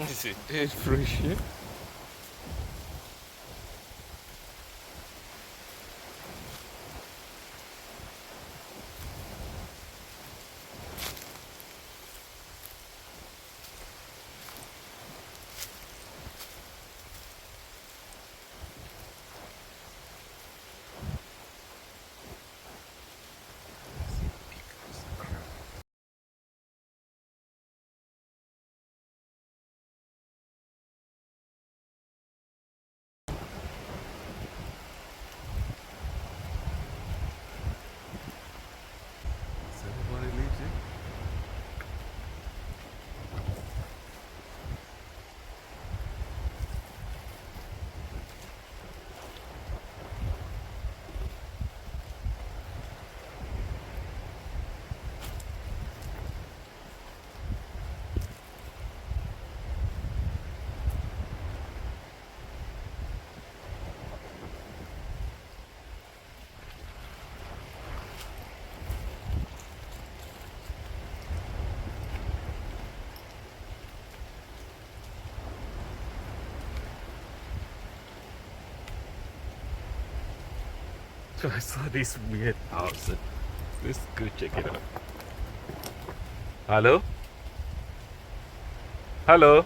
C'était frustrant. So I saw this weird house. Let's go check it out. Hello? Hello?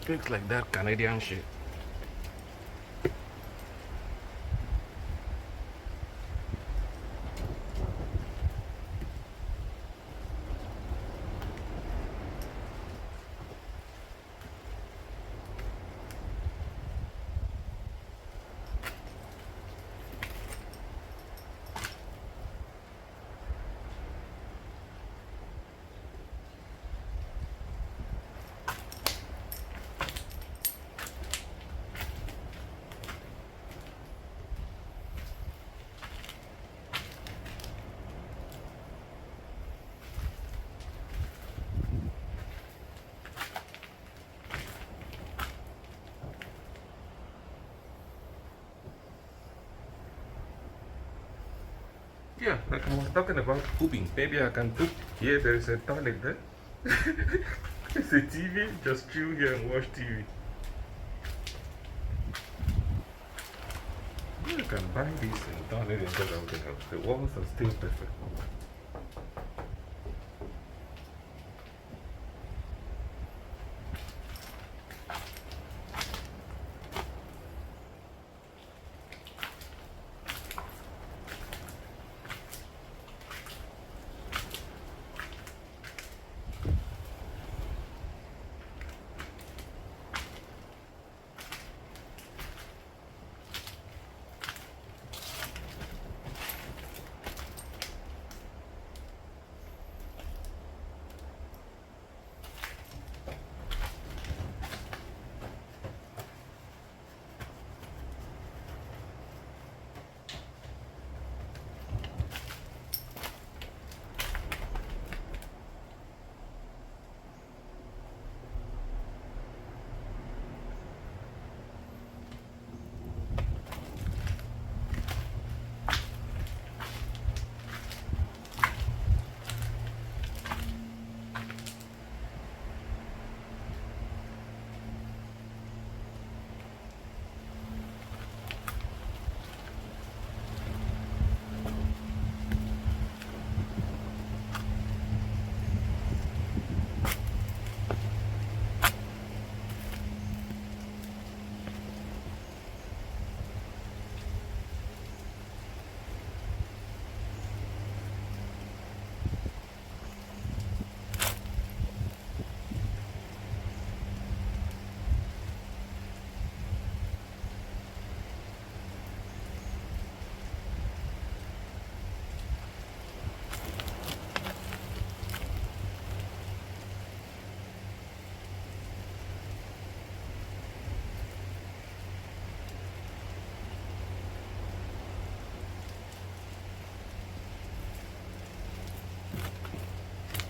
Looks like that Canadian shit. Yeah, like I was talking about pooping. Maybe I can poop here. There is a toilet there. It's a TV. Just chill here and watch TV. You can buy this and turn it into something else. The walls are still perfect.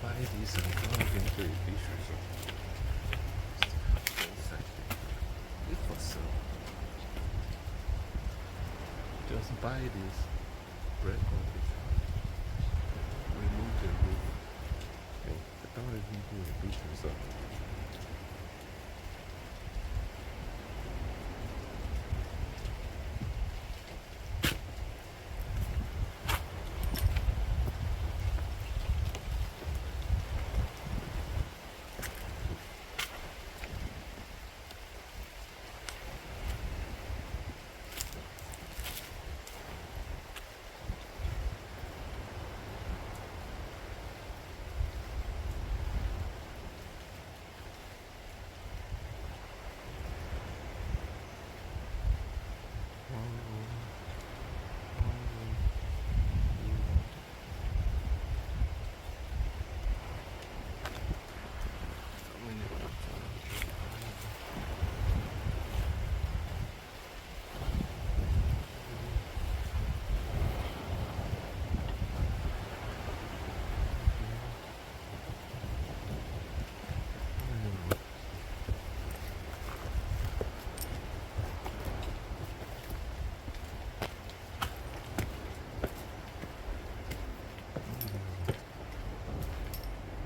Buy these and turn it into a fish resort. Good for sale. buy this bread coffee, remove the roof. Okay, I thought if you do something.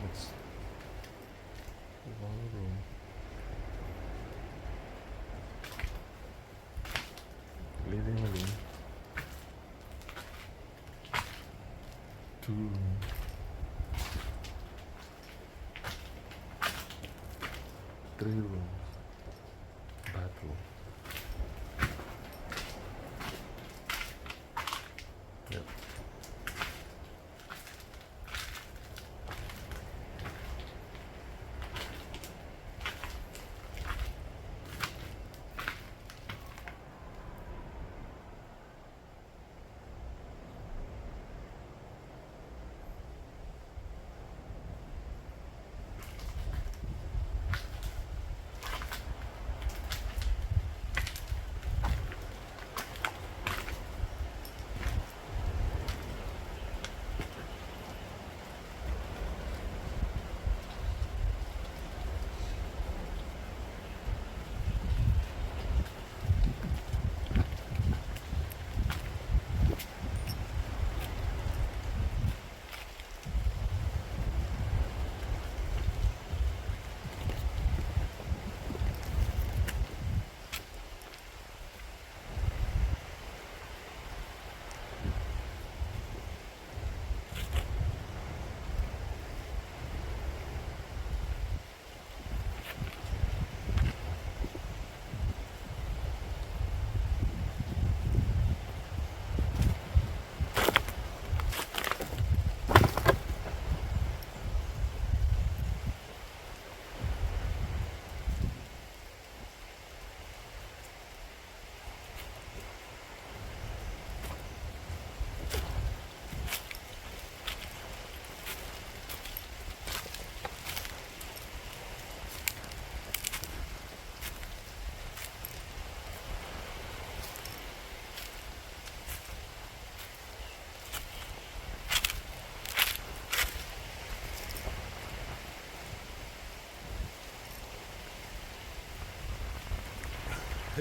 It's one room, living room, 2 room, three rooms, bathroom. Yep.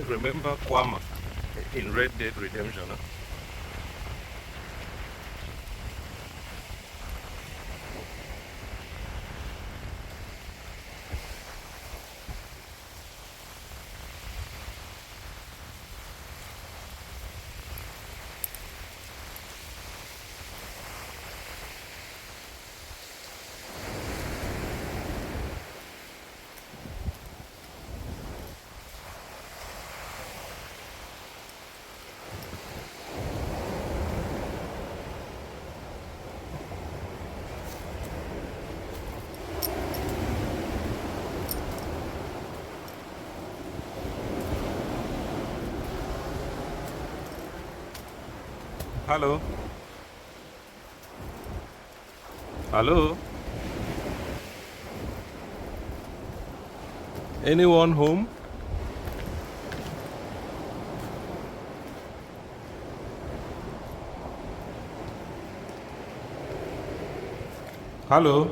Remember Kwama in Red Dead Redemption? Huh? Hello? Hello? Anyone home? Hello?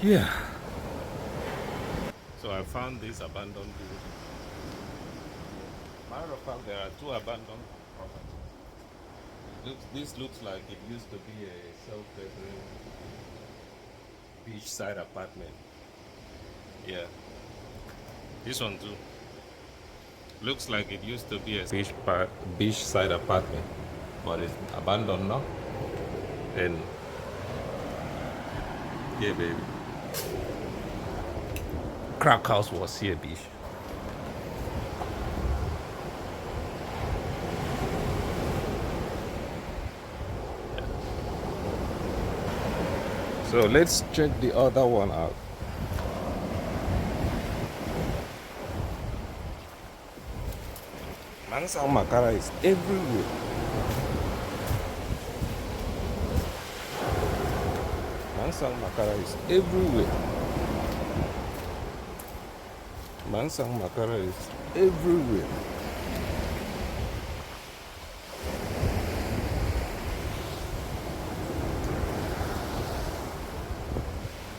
Yeah. So I found this abandoned building. Matter of fact, there are two abandoned properties. This looks like it used to be a self-catering beachside apartment. Yeah. This one too. Looks like it used to be a beachside apartment, but it's abandoned now. And yeah, baby. Crack house was here, beach. So let's check the other one out. Mansang Makara is everywhere. Mansang Makara is everywhere. Mansang Makara is everywhere.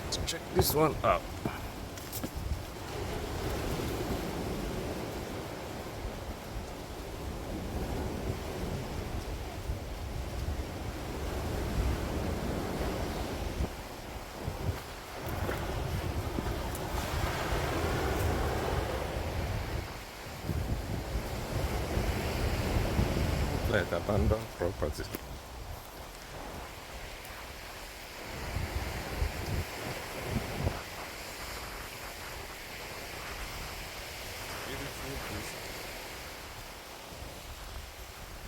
Let's check this one out. Like abandoned property. Beautiful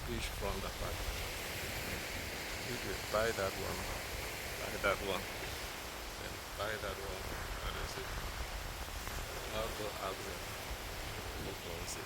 beachfront apartment. If you buy that one, then buy that one, and that's it. I'll go out there. Look and see.